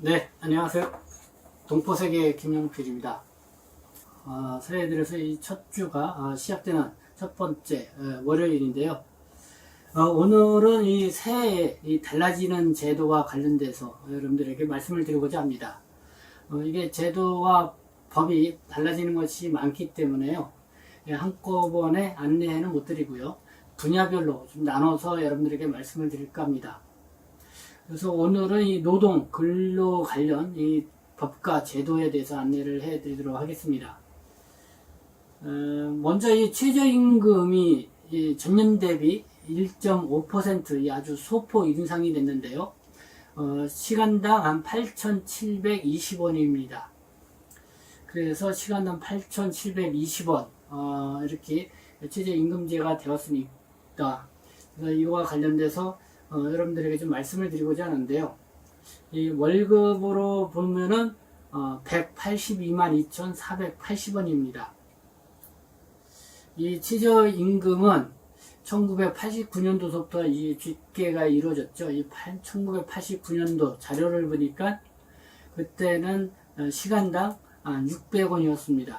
네, 안녕하세요. 동포세계 김영필입니다. 새해 들어서 이 첫 주가 시작되는 첫 번째 월요일인데요. 오늘은 이 새해에 이 달라지는 제도와 관련돼서 여러분들에게 말씀을 드리고자 합니다. 이게 제도와 법이 달라지는 것이 많기 때문에요. 한꺼번에 안내는 못 드리고요. 분야별로 좀 나눠서 여러분들에게 말씀을 드릴까 합니다. 그래서 오늘은 이 노동, 근로 관련 이 법과 제도에 대해서 안내를 해드리도록 하겠습니다. 먼저 이 최저임금이 전년 대비 1.5% 아주 소폭 인상이 됐는데요. 시간당 한 8,720원입니다. 그래서 시간당 8,720원 이렇게 최저임금제가 되었으니까 그래서 이거와 관련돼서 여러분들에게 좀 말씀을 드리고자 하는데요. 이 월급으로 보면은 182만 2,480원입니다. 이 최저임금은 1989년도부터 이 집계가 이루어졌죠. 이 1989년도 자료를 보니까 그때는 시간당 600원이었습니다.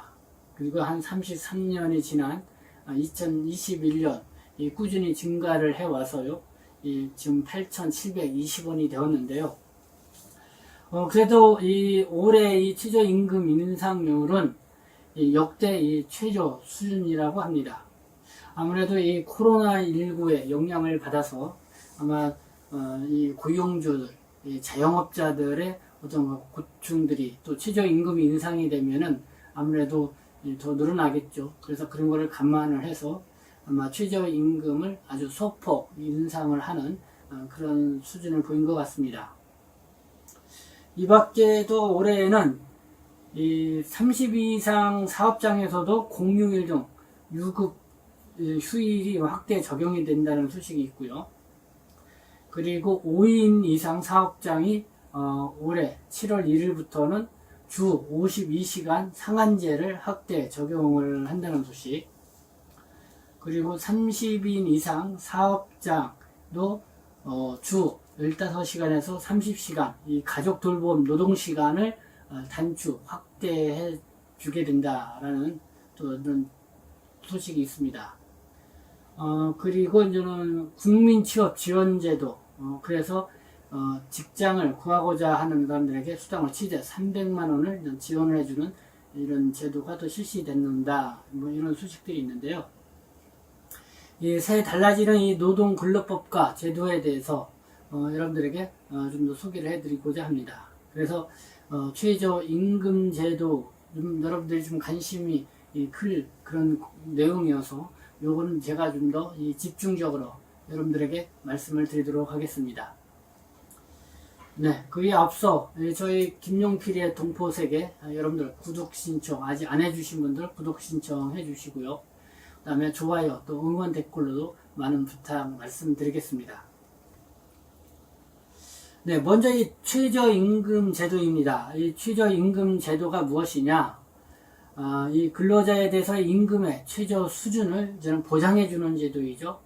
그리고 한 33년이 지난 2021년 꾸준히 증가를 해와서요. 지금 8,720원이 되었는데요. 그래도 올해 이 최저임금 인상률은 역대 최저 수준이라고 합니다. 아무래도 이 코로나19의 영향을 받아서 아마 이 고용주들, 자영업자들의 어떤 고충들이 또 최저임금이 인상이 되면은 아무래도 더 늘어나겠죠. 그래서 그런 거를 감안을 해서 아마 최저임금을 아주 소폭 인상을 하는 그런 수준을 보인 것 같습니다. 이 밖에도 올해에는 이 30일 이상 사업장에서도 공휴일 등 유급 휴일이 확대 적용이 된다는 소식이 있고요. 그리고 5인 이상 사업장이 올해 7월 1일부터는 주 52시간 상한제를 확대 적용을 한다는 소식. 그리고 30인 이상 사업장도 주 15시간에서 30시간 이 가족 돌봄 노동 시간을 단축 확대해 주게 된다라는 또 이런 소식이 있습니다. 그리고 이제는 국민 취업 지원제도 그래서 직장을 구하고자 하는 사람들에게 수당을 최대 300만 원을 지원을 해주는 이런 제도가 또 실시된다 뭐 이런 소식들이 있는데요. 새해 달라지는 이 노동근로법과 제도에 대해서 여러분들에게 좀 더 소개를 해드리고자 합니다. 그래서 최저임금제도 여러분들이 좀 관심이 클 그런 내용이어서 요거는 제가 좀 더 집중적으로 여러분들에게 말씀을 드리도록 하겠습니다. 네, 그에 앞서 저희 김용필의 동포세계 여러분들 구독 신청 아직 안 해주신 분들 구독 신청해 주시고요. 그 다음에 좋아요 또 응원 댓글로도 많은 부탁 말씀드리겠습니다. 네, 먼저 이 최저임금 제도입니다. 이 최저임금 제도가 무엇이냐? 이 근로자에 대해서 임금의 최저 수준을 저는 보장해주는 제도이죠.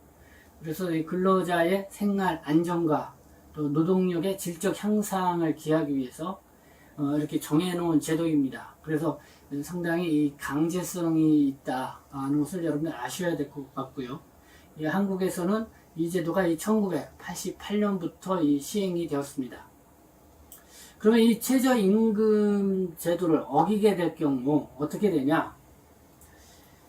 그래서 이 근로자의 생활 안정과 또 노동력의 질적 향상을 기하기 위해서 이렇게 정해놓은 제도입니다. 그래서 상당히 이 강제성이 있다는 것을 여러분들 아셔야 될 것 같고요. 한국에서는 이 제도가 1988년부터 시행이 되었습니다. 그러면 이 최저임금 제도를 어기게 될 경우 어떻게 되냐?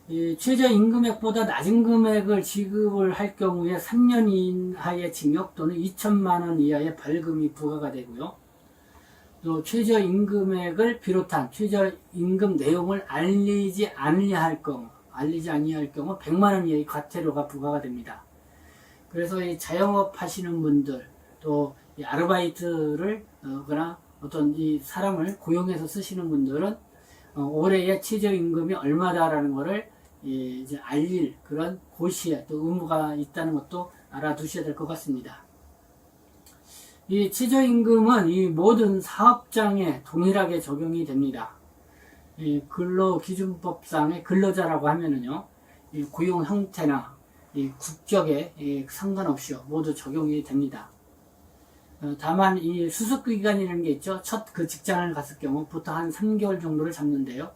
이 최저임금액보다 낮은 금액을 지급을 할 경우에 3년 이하의 징역 또는 2천만 원 이하의 벌금이 부과가 되고요. 또 최저임금액을 비롯한 최저임금 내용을 알리지 아니할 경우 100만 원 이하의 과태료가 부과가 됩니다. 그래서 이 자영업 하시는 분들 또 이 아르바이트를 거나 어떤 이 사람을 고용해서 쓰시는 분들은 올해의 최저임금이 얼마다라는 것을 이제 알릴 그런 고시에 또 의무가 있다는 것도 알아두셔야 될 것 같습니다. 이 최저임금은 이 모든 사업장에 동일하게 적용이 됩니다. 이 근로기준법상의 근로자라고 하면은요, 이 고용 형태나 이 국적에 상관없이요 모두 적용이 됩니다. 다만 이 수습 기간이라는 게 있죠. 첫 그 직장을 갔을 경우 보통 한 3개월 정도를 잡는데요.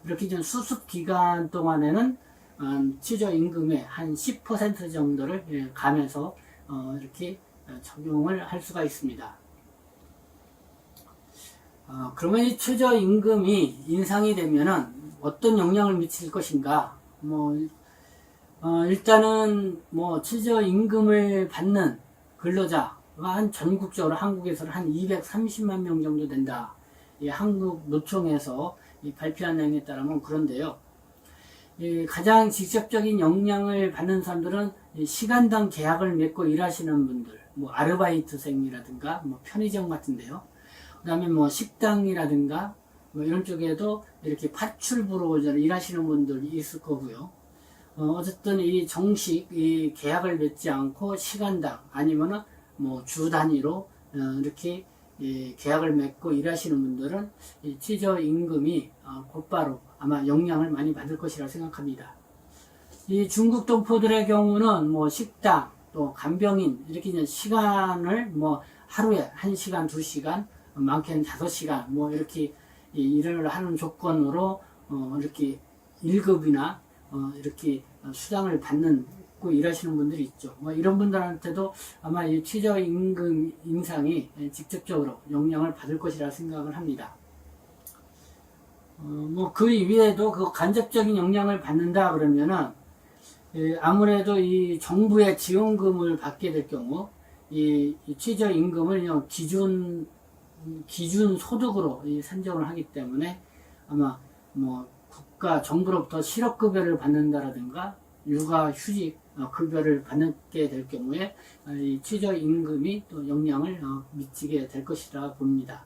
이렇게 좀 수습 기간 동안에는 최저임금의 한 10% 정도를 가면서 이렇게 적용을 할 수가 있습니다. 그러면 이 최저임금이 인상이 되면은 어떤 영향을 미칠 것인가? 일단은 최저임금을 받는 근로자가 한 전국적으로 한국에서는 한 230만 명 정도 된다. 이 한국노총에서 발표한 내용에 따르면 그런데요. 가장 직접적인 영향을 받는 사람들은 시간당 계약을 맺고 일하시는 분들, 아르바이트생이라든가 편의점 같은데요. 그 다음에 식당이라든가 이런 쪽에도 이렇게 파출부로 일하시는 분들이 있을 거고요. 어쨌든 이 정식 이 계약을 맺지 않고 시간당 아니면은 주 단위로 이렇게 계약을 맺고 일하시는 분들은 이 최저임금이 곧바로 아마 영향을 많이 받을 것이라 생각합니다. 이 중국 동포들의 경우는 식당 또 간병인 이렇게 이제 시간을 하루에 1시간, 2시간, 많게는 5시간 이렇게 일을 하는 조건으로 이렇게 1급이나 이렇게 수당을 받고 일하시는 분들이 있죠. 이런 분들한테도 아마 이 최저임금 인상이 직접적으로 영향을 받을 것이라 생각을 합니다. 그 이외에도 그 간접적인 영향을 받는다 그러면은 아무래도 이 정부의 지원금을 받게 될 경우 이 최저임금을 그냥 기준 소득으로 산정을 하기 때문에 아마 국가 정부로부터 실업급여를 받는다라든가 육아휴직 급여를 받게 될 경우에 이 최저임금이 또 영향을 미치게 될 것이라 봅니다.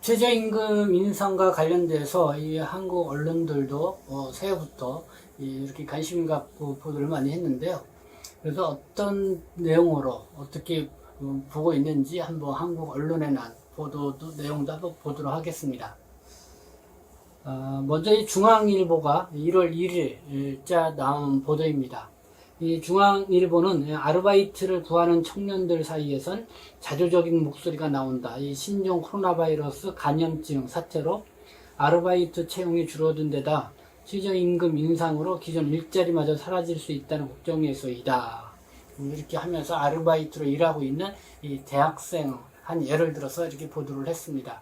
최저임금 인상과 관련돼서 이 한국 언론들도 새해부터 이렇게 관심 갖고 보도를 많이 했는데요. 그래서 어떤 내용으로 어떻게 보고 있는지 한번 한국 언론에 난 내용도 한번 보도록 하겠습니다. 먼저 이 중앙일보가 1월 1일자 나온 보도입니다. 이 중앙일보는 아르바이트를 구하는 청년들 사이에선 자조적인 목소리가 나온다. 이 신종 코로나 바이러스 감염증 사태로 아르바이트 채용이 줄어든 데다 최저임금 인상으로 기존 일자리마저 사라질 수 있다는 걱정에서이다. 이렇게 하면서 아르바이트로 일하고 있는 이 대학생 한 예를 들어서 이렇게 보도를 했습니다.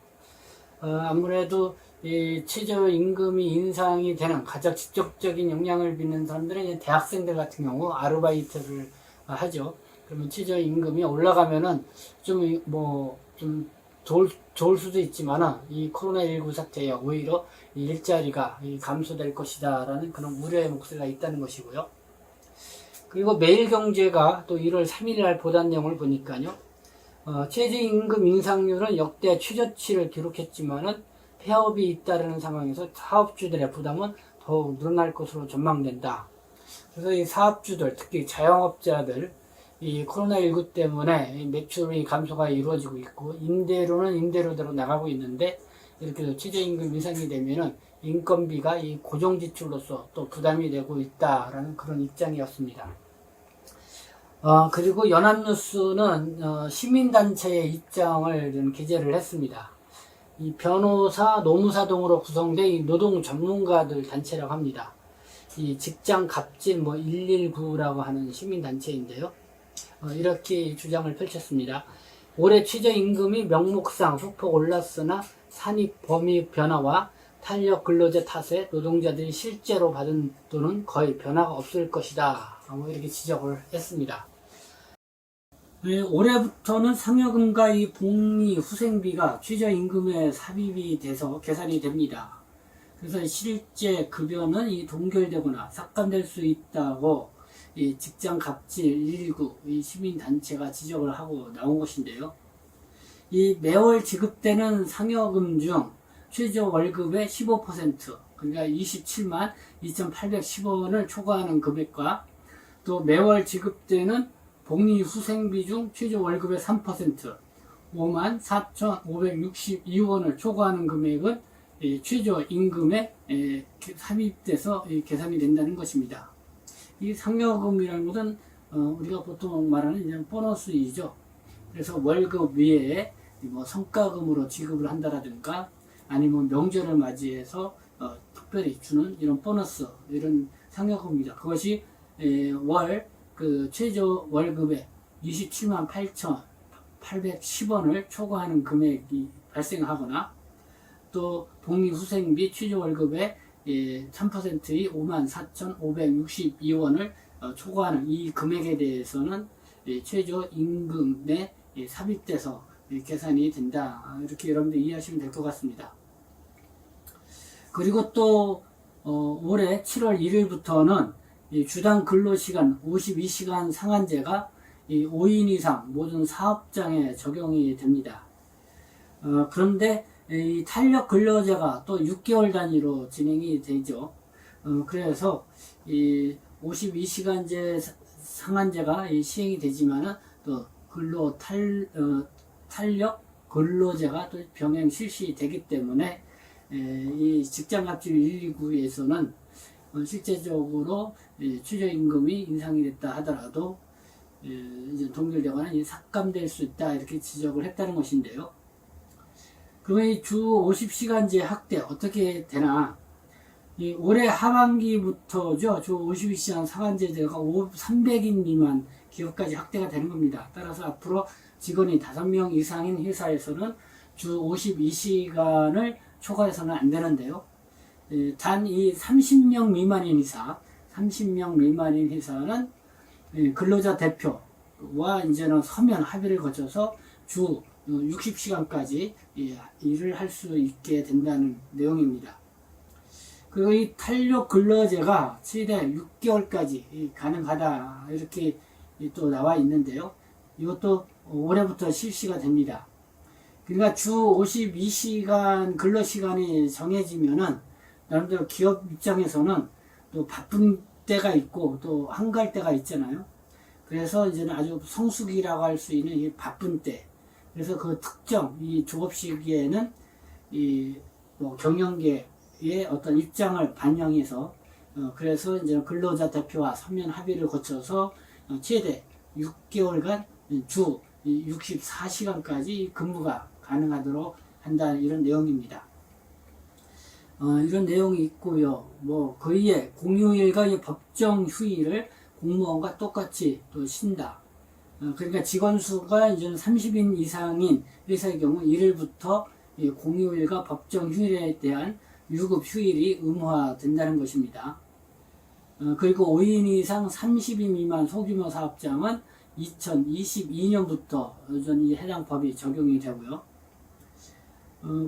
아무래도 이 최저임금이 인상이 되는 가장 직접적인 영향을 받는 사람들은 대학생들 같은 경우 아르바이트를 하죠. 그러면 최저임금이 올라가면은 좀 좋을 수도 있지만은 이 코로나19 사태에 오히려 이 일자리가 감소될 것이다 라는 그런 우려의 목소리가 있다는 것이고요. 그리고 매일경제가 또 1월 3일 날 보도한 내용을 보니까요. 최저임금 인상률은 역대 최저치를 기록했지만은 폐업이 잇따르는 상황에서 사업주들의 부담은 더욱 늘어날 것으로 전망된다. 그래서 이 사업주들, 특히 자영업자들, 이 코로나19 때문에 매출이 감소가 이루어지고 있고, 임대료는 임대료대로 나가고 있는데, 이렇게 해서 최저임금 인상이 되면은 인건비가 이 고정지출로서 또 부담이 되고 있다라는 그런 입장이었습니다. 그리고 연합뉴스는 시민단체의 입장을 기재를 했습니다. 이 변호사, 노무사 등으로 구성된 이 노동 전문가들 단체라고 합니다. 이 직장 갑질 119라고 하는 시민단체인데요. 이렇게 주장을 펼쳤습니다. 올해 최저임금이 명목상 소폭 올랐으나 산입 범위 변화와 탄력 근로제 탓에 노동자들이 실제로 받은 돈은 거의 변화가 없을 것이다. 이렇게 지적을 했습니다. 올해부터는 상여금과 이 복리 후생비가 최저임금에 삽입이 돼서 계산이 됩니다. 그래서 실제 급여는 이 동결되거나 삭감될 수 있다고 이 직장 갑질 119 이 시민단체가 지적을 하고 나온 것인데요. 이 매월 지급되는 상여금 중 최저 월급의 15% 그러니까 27만 2,810원을 초과하는 금액과 또 매월 지급되는 복리 후생비 중 최저 월급의 3% 54,562원을 초과하는 금액은 최저임금에 삽입돼서 계산이 된다는 것입니다. 이 상여금이라는 것은 우리가 보통 말하는 이제 보너스이죠. 그래서 월급 외에 뭐 성과금으로 지급을 한다라든가 아니면 명절을 맞이해서 특별히 주는 이런 보너스, 이런 상여금입니다. 그것이 그 최저 월급의 27만 8,810원을 초과하는 금액이 발생하거나, 또 복리후생비 최저 월급의 3%의 54,562원을 초과하는 이 금액에 대해서는 최저 임금에 삽입돼서 계산이 된다. 이렇게 여러분들 이해하시면 될 것 같습니다. 그리고 또 올해 7월 1일부터는 주당 근로시간 52시간 상한제가 5인 이상 모든 사업장에 적용이 됩니다. 그런데 이 탄력 근로제가 또 6개월 단위로 진행이 되죠. 그래서 이 52시간제 상한제가 시행이 되지만은 또 탄력 근로제가 또 병행 실시되기 때문에 이 직장갑질 129에서는 실제적으로 최저임금이 인상이 됐다 하더라도 이제 동결되거나 삭감될 수 있다, 이렇게 지적을 했다는 것인데요. 그러면 이 주 50시간제 확대 어떻게 되나? 올해 하반기부터죠. 주 52시간 상한제제가 300인 미만 기업까지 확대가 되는 겁니다. 따라서 앞으로 직원이 5명 이상인 회사에서는 주 52시간을 초과해서는 안 되는데요. 단 이 30명 미만인 회사는 근로자 대표와 이제는 서면 합의를 거쳐서 주 60시간까지 일을 할 수 있게 된다는 내용입니다. 그리고 이 탄력 근로제가 최대 6개월까지 가능하다, 이렇게 또 나와 있는데요. 이것도 올해부터 실시가 됩니다. 그러니까 주 52시간 근로시간이 정해지면은 나름대로 기업 입장에서는 또 바쁜 때가 있고 또 한가할 때가 있잖아요. 그래서 이제는 아주 성수기라고 할 수 있는 이 바쁜 때, 그래서 그 특정 이 조업 시기에는 이 뭐 경영계의 어떤 입장을 반영해서 그래서 이제 근로자 대표와 서면 합의를 거쳐서 최대 6개월간 주 64시간까지 근무가 가능하도록 한다, 이런 내용입니다. 이런 내용이 있고요. 뭐 그의 공휴일과 법정 휴일을 공무원과 똑같이 또 쉰다. 그러니까 직원 수가 이제 30인 이상인 회사의 경우 1일부터 공휴일과 법정 휴일에 대한 유급 휴일이 의무화된다는 것입니다. 그리고 5인 이상 30인 미만 소규모 사업장은 2022년부터 여전히 해당 법이 적용이 되고요.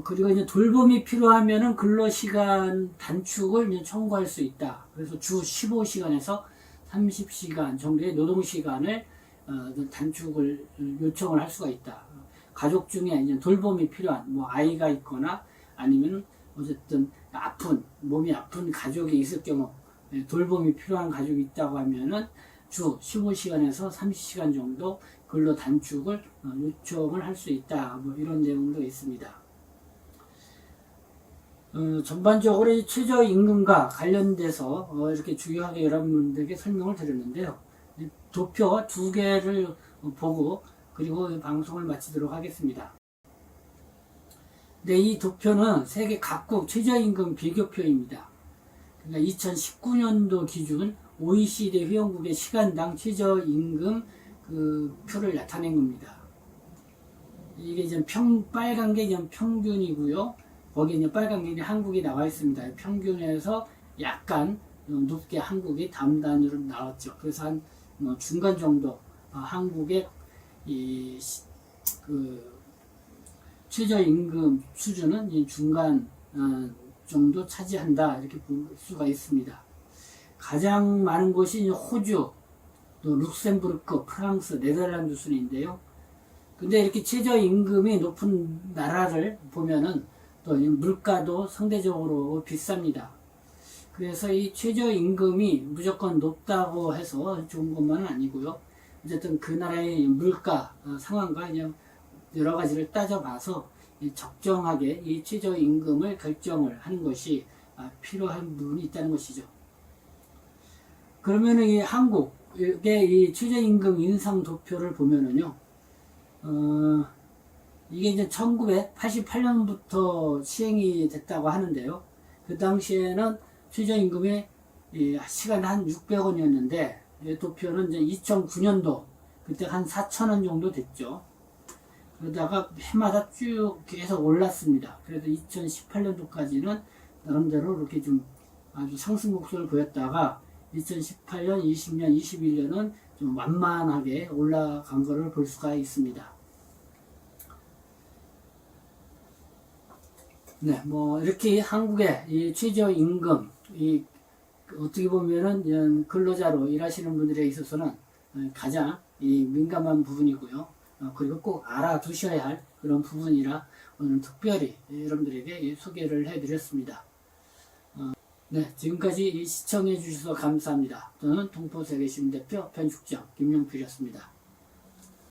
그리고 이제 돌봄이 필요하면은 근로시간 단축을 이제 청구할 수 있다. 그래서 주 15시간에서 30시간 정도의 노동시간을 단축을 요청을 할 수가 있다. 가족 중에 이제 돌봄이 필요한 뭐 아이가 있거나 아니면 어쨌든 몸이 아픈 가족이 있을 경우, 돌봄이 필요한 가족이 있다고 하면은 주 15시간에서 30시간 정도 근로 단축을 요청을 할 수 있다. 뭐 이런 내용도 있습니다. 전반적으로 이 최저임금과 관련돼서 이렇게 중요하게 여러분들에게 설명을 드렸는데요. 도표 2개를 보고 그리고 방송을 마치도록 하겠습니다. 네, 이 도표는 세계 각국 최저임금 비교표입니다. 그러니까 2019년도 기준 OECD 회원국의 시간당 최저임금 그 표를 나타낸 겁니다. 이게 이제 빨간 게 이제 평균이고요. 거기 이제 빨간 게 한국이 나와 있습니다. 평균에서 약간 높게 한국이 다음 단위로 나왔죠. 그래서 한 중간 정도 한국의 그 최저임금 수준은 중간 정도 차지한다, 이렇게 볼 수가 있습니다. 가장 많은 곳이 호주, 또 룩셈부르크, 프랑스, 네덜란드 순인데요. 근데 이렇게 최저임금이 높은 나라를 보면은 또 물가도 상대적으로 비쌉니다. 그래서 이 최저임금이 무조건 높다고 해서 좋은 것만은 아니고요. 어쨌든 그 나라의 물가 상황과 여러 가지를 따져봐서 적정하게 이 최저임금을 결정을 하는 것이 필요한 부분이 있다는 것이죠. 그러면 이 한국 이게 이 최저임금 인상 도표를 보면은요, 이게 이제 1988년부터 시행이 됐다고 하는데요. 그 당시에는 최저임금이 시간에 한 600원이었는데, 이 도표는 이제 2009년도, 그때 한 4,000원 정도 됐죠. 그러다가 해마다 쭉 계속 올랐습니다. 그래서 2018년도까지는 나름대로 이렇게 좀 아주 상승 곡선을 보였다가 2018년, 20년, 21년은 좀 완만하게 올라간 것을 볼 수가 있습니다. 네, 뭐 이렇게 한국의 이 최저임금, 이 어떻게 보면은 근로자로 일하시는 분들에 있어서는 가장 이 민감한 부분이고요. 그리고 꼭 알아두셔야 할 그런 부분이라 오늘 특별히 여러분들에게 소개를 해드렸습니다. 네, 지금까지 시청해 주셔서 감사합니다. 저는 동포세계신 대표 편집장 김용필이었습니다.